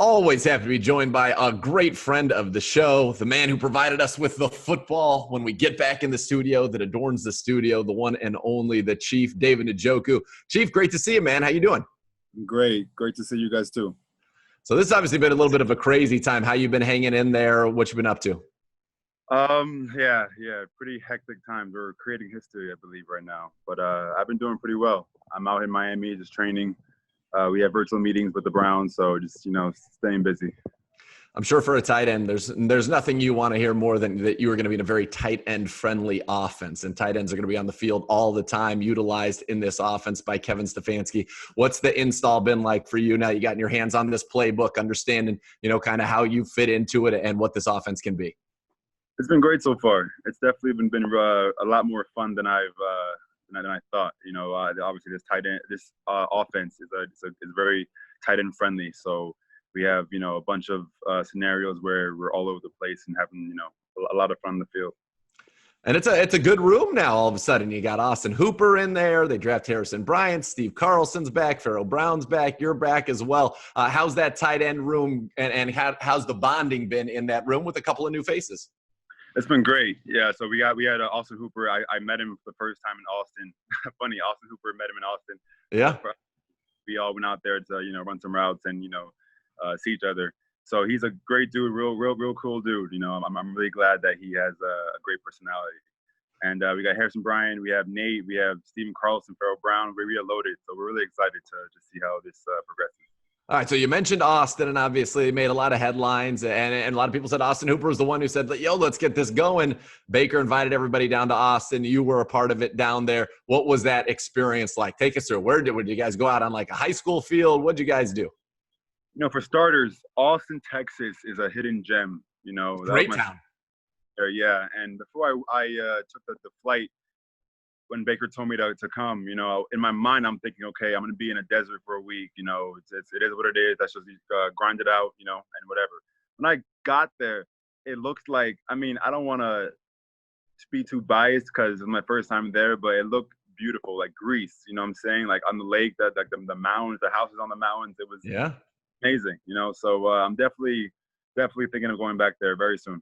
Always happy to be joined by a great friend of the show, the man who provided us with the football when we get back in the studio that adorns the studio, the one and only, the Chief, David Njoku. Chief, great to see you, man. How you doing? Great to see you guys too. So this has obviously been a little bit of a crazy time. How you been hanging in there? What you been up to? Yeah, pretty hectic times. We're creating history, I believe, right now. But I've been doing pretty well. I'm out in Miami just training. We have virtual meetings with the Browns, so just, staying busy. I'm sure for a tight end, there's nothing you want to hear more than that you are going to be in a very tight end friendly offense, and tight ends are going to be on the field all the time, utilized in this offense by Kevin Stefanski. What's the install been like for you now you got your hands on this playbook, understanding, kind of how you fit into it and what this offense can be? It's been great so far. It's definitely been a lot more fun than I thought. Obviously this offense is very tight end friendly. So we have, a bunch of scenarios where we're all over the place and having, a lot of fun on the field. And it's a good room now. All of a sudden, you got Austin Hooper in there. They draft Harrison Bryant. Steve Carlson's back. Pharaoh Brown's back. You're back as well. How's that tight end room, and how's the bonding been in that room with a couple of new faces? It's been great. Yeah, so we had Austin Hooper. I met him for the first time in Austin. Funny, Austin Hooper met him in Austin. Yeah. We all went out there to, run some routes and, see each other. So he's a great dude, real cool dude. I'm really glad that he has a great personality. And we got Harrison Bryant, we have Nate, we have Stephen Carlson, Pharaoh Brown. We're loaded. So we're really excited to see how this progresses. All right, so you mentioned Austin, and obviously made a lot of headlines, and a lot of people said Austin Hooper was the one who said, let's get this going. Baker invited everybody down to Austin. You were a part of it down there. What was that experience like? Take us through. Where did you guys go out on like a high school field? What did you guys do? For starters, Austin, Texas is a hidden gem. Great town. Yeah, and before I took the flight, when Baker told me to come, in my mind, I'm thinking, okay, I'm going to be in a desert for a week. It is what it is. That's just grind it out, and whatever. When I got there, it looked like, I don't want to be too biased because it's my first time there, but it looked beautiful, like Greece, you know what I'm saying? Like on the lake, the mountains, the houses on the mountains, it was amazing, So I'm definitely thinking of going back there very soon.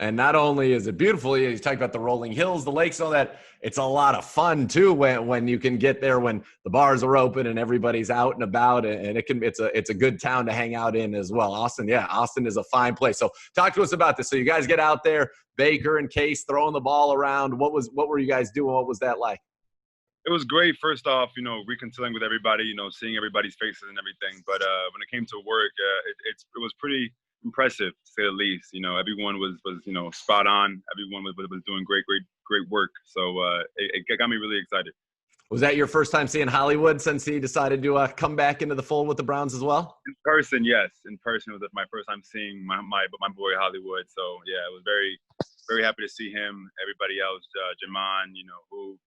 And not only is it beautiful, you talk about the rolling hills, the lakes, all that. It's a lot of fun too when you can get there, when the bars are open and everybody's out and about, and it's a good town to hang out in as well. Austin is a fine place. So talk to us about this. So you guys get out there, Baker and Case throwing the ball around. What were you guys doing? What was that like? It was great. First off, reconciling with everybody, seeing everybody's faces and everything. But when it came to work, it was pretty impressive, to say the least. Everyone was spot on. Everyone was doing great work. So it got me really excited. Was that your first time seeing Hollywood since he decided to come back into the fold with the Browns as well? In person, yes. In person was my first time seeing my boy Hollywood. So yeah, I was very, very happy to see him. Everybody else, Jaman,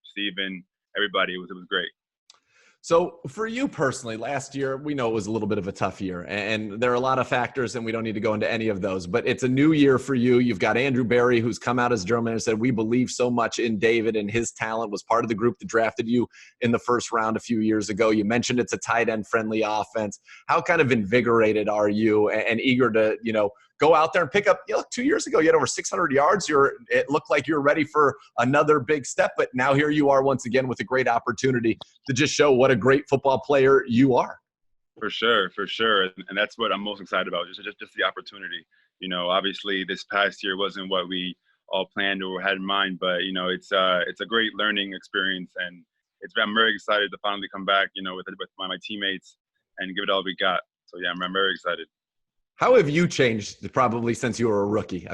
Steven, everybody. It was great. So for you personally, last year, we know it was a little bit of a tough year, and there are a lot of factors, and we don't need to go into any of those, but it's a new year for you. You've got Andrew Berry, who's come out as German and said, we believe so much in David, and his talent was part of the group that drafted you in the first round a few years ago. You mentioned it's a tight end friendly offense. How kind of invigorated are you and eager to, go out there and pick up, 2 years ago, you had over 600 yards. It looked like you were ready for another big step, but now here you are once again with a great opportunity to just show what a great football player you are. For sure. And that's what I'm most excited about, just the opportunity. Obviously this past year wasn't what we all planned or had in mind, but, it's a great learning experience, and I'm very excited to finally come back, with my teammates and give it all we got. So yeah, I'm very excited. How have you changed probably since you were a rookie?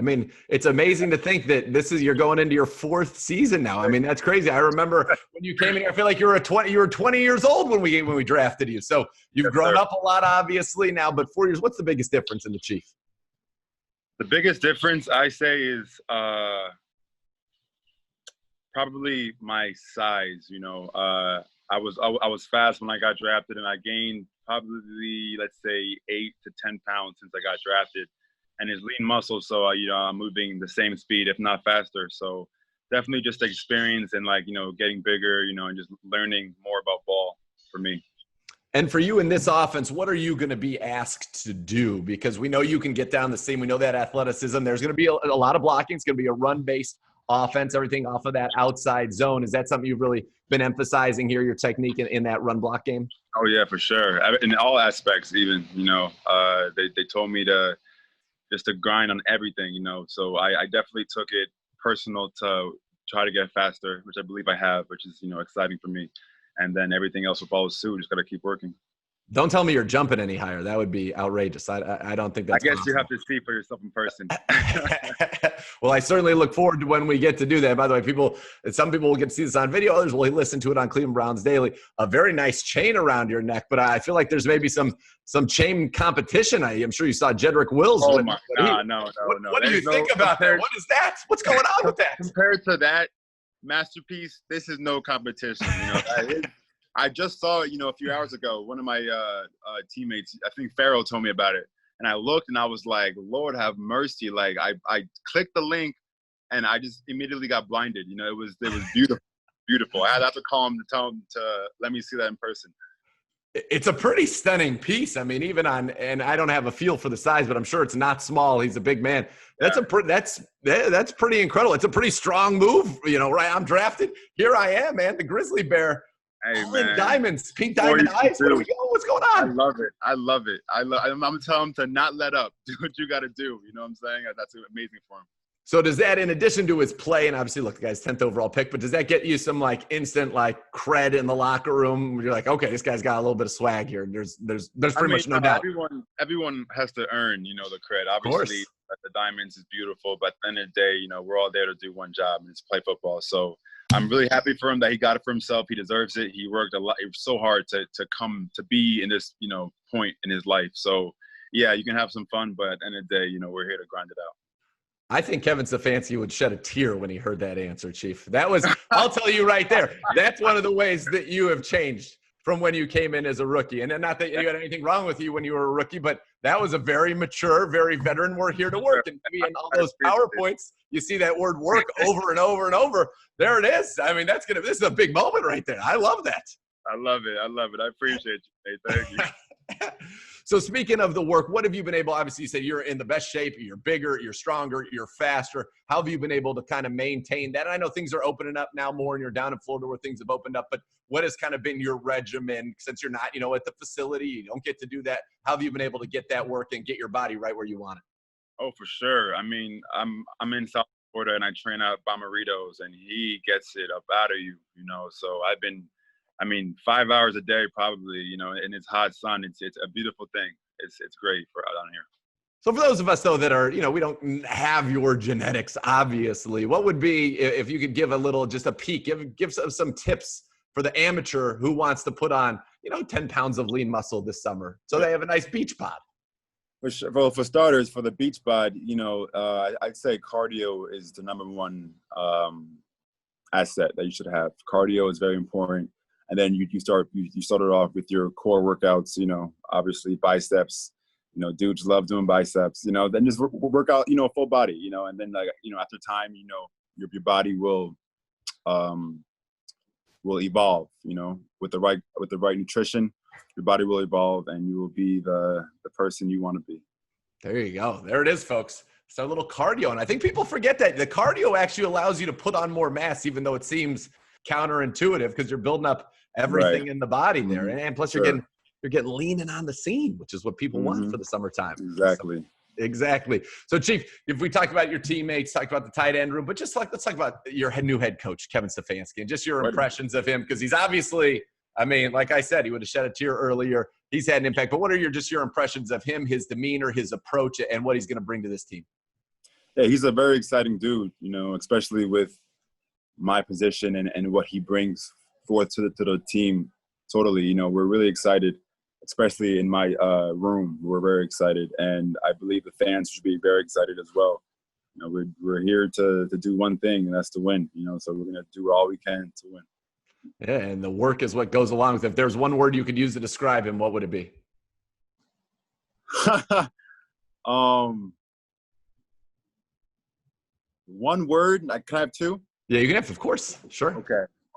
It's amazing to think that you're going into your fourth season now. That's crazy. I remember when you came in here, I feel like you were 20 years old when we drafted you. So you've grown up a lot, obviously, now, but 4 years, what's the biggest difference in the Chief? The biggest difference, I say, is probably my size. I was fast when I got drafted, and I gained probably, let's say, 8 to 10 pounds since I got drafted, and it's lean muscle. So, I'm moving the same speed, if not faster. So definitely just experience and getting bigger, and just learning more about ball for me. And for you in this offense, what are you going to be asked to do? Because we know you can get down the seam. We know that athleticism. There's going to be a lot of blocking. It's going to be a run-based offense, everything off of that outside zone. Is that something you've really been emphasizing here, your technique in that run block game? Oh, yeah, for sure. In all aspects, even, they told me to grind on everything, So I definitely took it personal to try to get faster, which I believe I have, which is, exciting for me. And then everything else will follow suit. Just got to keep working. Don't tell me you're jumping any higher. That would be outrageous. I don't think that's I guess possible. you have to see for yourself in person. Well, I certainly look forward to when we get to do that. By the way, some people will get to see this on video. Others will listen to it on Cleveland Browns Daily. A very nice chain around your neck, but I feel like there's maybe some chain competition. I'm sure you saw Jedrick Wills. Oh, my God. No. What do you think about that? What is that? What's going on with that? Compared to that masterpiece, this is no competition. I just saw it, a few hours ago. One of my teammates, I think Farrell, told me about it. And I looked and I was like, Lord have mercy. Like I clicked the link and I just immediately got blinded. It was beautiful, beautiful. I had to call him to tell him to let me see that in person. It's a pretty stunning piece. I mean, and I don't have a feel for the size, but I'm sure it's not small. He's a big man. That's that's pretty incredible. It's a pretty strong move. Right? I'm drafted. Here I am, man. The grizzly bear. Hey, all man. in diamonds, pink diamond eyes. Where are we going? What's going on? I love it. I'm gonna tell him to not let up. Do what you got to do. You know what I'm saying? That's amazing for him. So does that, in addition to his play, and obviously, look, the guy's 10th overall pick, but does that get you some instant cred in the locker room? Where you're like, okay, this guy's got a little bit of swag here. There's pretty much no doubt. Everyone has to earn, the cred. Obviously, the diamonds is beautiful, but at the end of the day, we're all there to do one job, and it's play football. So I'm really happy for him that he got it for himself. He deserves it. He worked a lot. It was so hard to come to be in this, point in his life. So yeah, you can have some fun, but at the end of the day, we're here to grind it out. I think Kevin Stefanski would shed a tear when he heard that answer, Chief. That was, I'll tell you right there, that's one of the ways that you have changed from when you came in as a rookie. And not that you had anything wrong with you when you were a rookie, but that was a very mature, very veteran, we're here to work. And in all those PowerPoints, you see that word work over and over and over. There it is. I mean, this is a big moment right there. I love that. I love it. I appreciate you. Hey, thank you. So speaking of the work, what have you been able, obviously you said you're in the best shape, you're bigger, you're stronger, you're faster. How have you been able to kind of maintain that? And I know things are opening up now more and you're down in Florida where things have opened up, but what has kind of been your regimen since you're not, at the facility, you don't get to do that. How have you been able to get that work and get your body right where you want it? Oh, for sure. I mean, I'm in South Florida and I train out Bomeritos and he gets it up out of you, so I've been 5 hours a day probably, in it's hot sun. It's a beautiful thing. It's great for out on here. So for those of us, though, that are, we don't have your genetics, obviously, what would be, if you could give just a peek, give some tips for the amateur who wants to put on, 10 pounds of lean muscle this summer so they have a nice beach bod? For sure. Well, for starters, for the beach bod, I'd say cardio is the number one asset that you should have. Cardio is very important. And then you start it off with your core workouts, obviously biceps, dudes love doing biceps, then just work out, full body, and then after time, your body will evolve, with the right nutrition, your body will evolve and you will be the person you want to be. There you go. There it is, folks. It's our little cardio. And I think people forget that the cardio actually allows you to put on more mass, even though it seems counterintuitive because you're building up everything in the body there. Mm-hmm. And plus you're getting lean and on the scene, which is what people want for the summertime. Exactly. Exactly. So Chief, if we talk about your teammates, talk about the tight end room, but just let's talk about your new head coach, Kevin Stefanski, and just your impressions of him. Cause he's obviously, like I said, he would have shed a tear earlier. He's had an impact, but what are your impressions of him, his demeanor, his approach, and what he's going to bring to this team? Yeah, he's a very exciting dude, especially with my position and what he brings forth to the team. Totally. We're really excited, especially in my room. We're very excited. And I believe the fans should be very excited as well. We're here to do one thing, and that's to win, so we're going to do all we can to win. Yeah, and the work is what goes along with it. If there's one word you could use to describe him, what would it be? One word? Can I have two? Yeah, you can have, of course. Sure.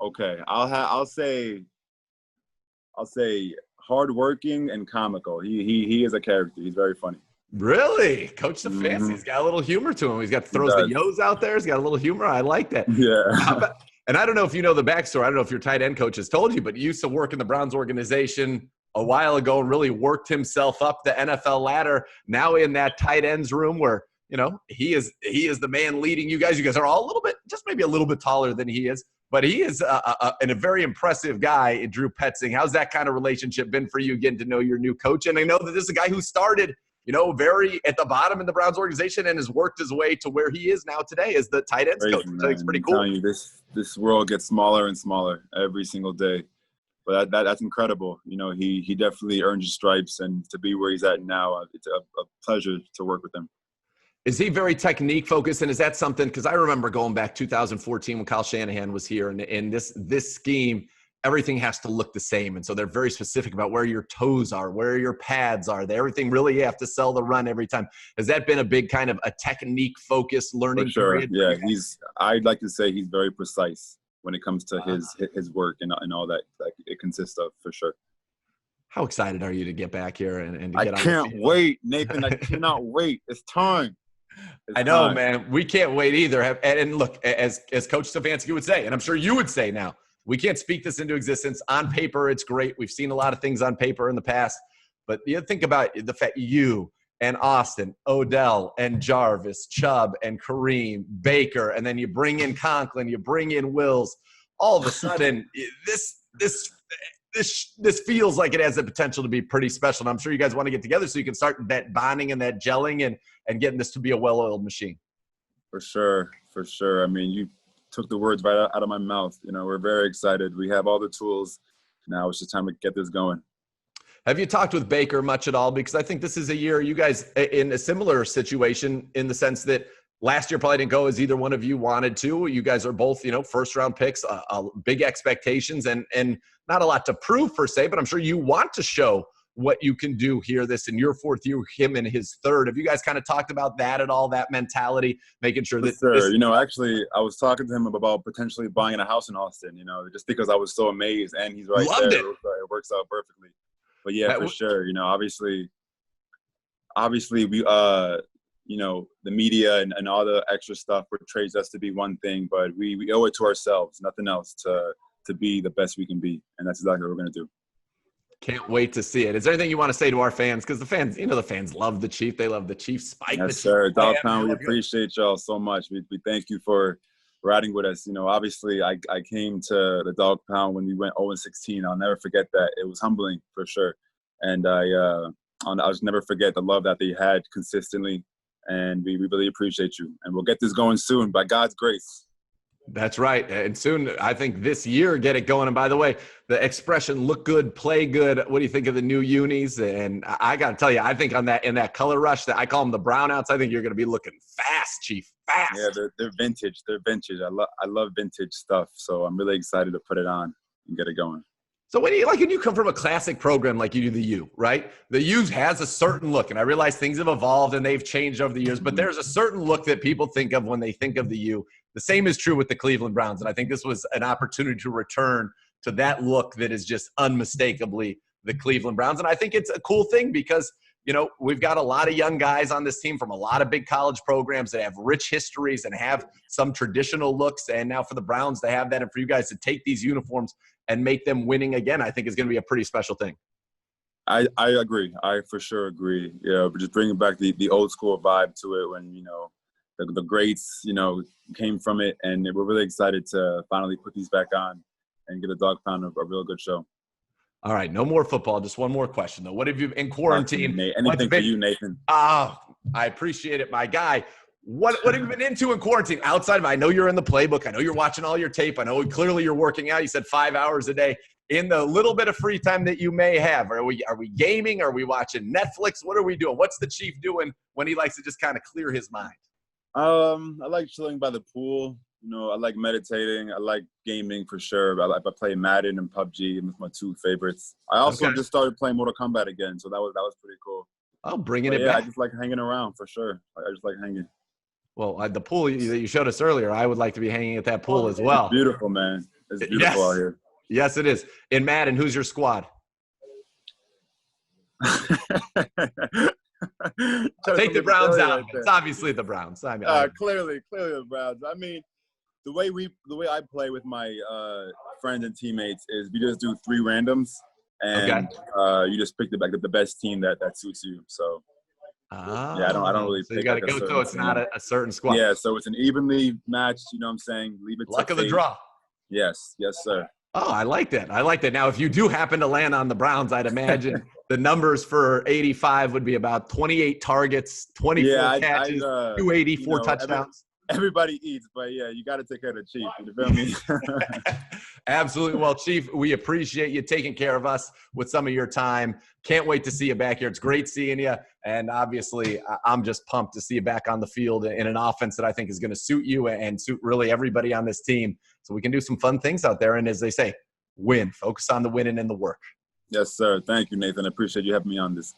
Okay. I'll say hardworking and comical. He is a character. He's very funny. Really? Coach Stefanski, he's got a little humor to him. He's got throws the yos out there. He's got a little humor. I like that. Yeah. And I don't know if you know the backstory. I don't know if your tight end coach has told you, but he used to work in the Browns organization a while ago and really worked himself up the NFL ladder. Now in that tight ends room where, you know, he is the man leading you guys. You guys are all a little bit, just maybe a little bit taller than he is, but he is a very impressive guy, Drew Petzing. How's that kind of relationship been for you, getting to know your new coach? And I know that this is a guy who started, you know, very at the bottom in the Browns organization and has worked his way to where he is now today as the tight ends coach. So it's pretty cool. I'm telling you, this world gets smaller and smaller every single day. But that's incredible. You know, he definitely earned his stripes, and to be where he's at now, it's a pleasure to work with him. Is he very technique focused? And is that something, because I remember going back 2014 when Kyle Shanahan was here, and in this scheme, everything has to look the same. And so they're very specific about where your toes are, where your pads are. Everything really, you have to sell the run every time. Has that been a big kind of a technique focused learning period? Yeah, I'd like to say he's very precise when it comes to his work and all that it consists of, for sure. How excited are you to get back here and to get on I can't wait, Nathan. I cannot wait. It's time. I know, man. We can't wait either. And look, as Coach Stefanski would say, and I'm sure you would say now, we can't speak this into existence. On paper, it's great. We've seen a lot of things on paper in the past. But you think about the fact you and Austin, Odell and Jarvis, Chubb and Kareem, Baker, and then you bring in Conklin, you bring in Wills. All of a sudden, this feels like it has the potential to be pretty special. And I'm sure you guys want to get together so you can start that bonding and that gelling and getting this to be a well-oiled machine. For sure. I mean, you took the words right out of my mouth. You know, we're very excited. We have all the tools. Now it's just time to get this going. Have you talked with Baker much at all? Because I think this is a year you guys in a similar situation in the sense that last year probably didn't go as either one of you wanted to. You guys are both, you know, first-round picks, big expectations, and not a lot to prove per se, but I'm sure you want to show what you can do here. This in your fourth year, him in his third. Have you guys kind of talked about that at all, that mentality, making sure that you know, actually, I was talking to him about potentially buying a house in Austin, you know, just because I was so amazed, and he's right there. It works out perfectly. But yeah, for sure. You know, obviously we, you know, the media and all the extra stuff portrays us to be one thing, but we owe it to ourselves, nothing else, to be the best we can be. And that's exactly what we're going to do. Can't wait to see it. Is there anything you want to say to our fans? Because the fans, you know, the fans love the Chief. They love the Chief spike. Yes, sir. Dog Pound, we appreciate y'all so much. We thank you for riding with us. You know, obviously I came to the Dog Pound when we went 0-16. I'll never forget that. It was humbling for sure. And I'll just never forget the love that they had consistently. And we really appreciate you. And we'll get this going soon by God's grace. That's right. And soon, I think this year, get it going. And by the way, the expression look good, play good. What do you think of the new unis? And I got to tell you, I think in that color rush, that I call them the brownouts, I think you're going to be looking fast, Chief. Fast. Yeah, they're vintage. They're vintage. I love vintage stuff. So I'm really excited to put it on and get it going. So when you come from a classic program like you do the U, right? The U has a certain look, and I realize things have evolved and they've changed over the years, but there's a certain look that people think of when they think of the U. The same is true with the Cleveland Browns, and I think this was an opportunity to return to that look that is just unmistakably the Cleveland Browns. And I think it's a cool thing because, you know, we've got a lot of young guys on this team from a lot of big college programs that have rich histories and have some traditional looks. And now for the Browns to have that and for you guys to take these uniforms and make them winning again, I think is going to be a pretty special thing. I agree. I for sure agree. Yeah, but just bringing back the old school vibe to it when, you know, the greats, you know, came from it. And we're really excited to finally put these back on and get a Dog Pound a real good show. All right, no more football. Just one more question, though. What have you in quarantine? Anything for you, Nathan. I appreciate it, my guy. What have you been into in quarantine? Outside of, I know you're in the playbook. I know you're watching all your tape. I know clearly you're working out. You said 5 hours a day. In the little bit of free time that you may have, are we gaming? Are we watching Netflix? What are we doing? What's the Chief doing when he likes to just kind of clear his mind? I like chilling by the pool. You know, I like meditating. I like gaming for sure. I play Madden and PUBG. It's my two favorites. I also just started playing Mortal Kombat again, so that was pretty cool. Oh, bringing it back. I just like hanging around for sure. I just like hanging. Well, the pool that you showed us earlier, I would like to be hanging at that pool as well. It's beautiful, man. It's beautiful out here. Yes, it is. In Madden, who's your squad? Take the Browns out. It's obviously the Browns. I mean, clearly the Browns. I mean, the way I play with my friends and teammates is we just do 3 randoms, and you just pick the best team that suits you. So yeah, I don't really. So you got to go to it's not a certain squad. Yeah, so it's an evenly matched. You know what I'm saying? Leave it. Luck of the draw. Yes, sir. Oh, I like that. I like that. Now, if you do happen to land on the Browns, I'd imagine the numbers for 85 would be about 28 targets, 24 catches, 284 touchdowns. Everybody eats, but yeah, you got to take care of the Chief. You feel me? Absolutely. Well, Chief, we appreciate you taking care of us with some of your time. Can't wait to see you back here. It's great seeing you. And obviously, I'm just pumped to see you back on the field in an offense that I think is going to suit you and suit really everybody on this team. So we can do some fun things out there. And as they say, win. Focus on the winning and the work. Yes, sir. Thank you, Nathan. I appreciate you having me on this.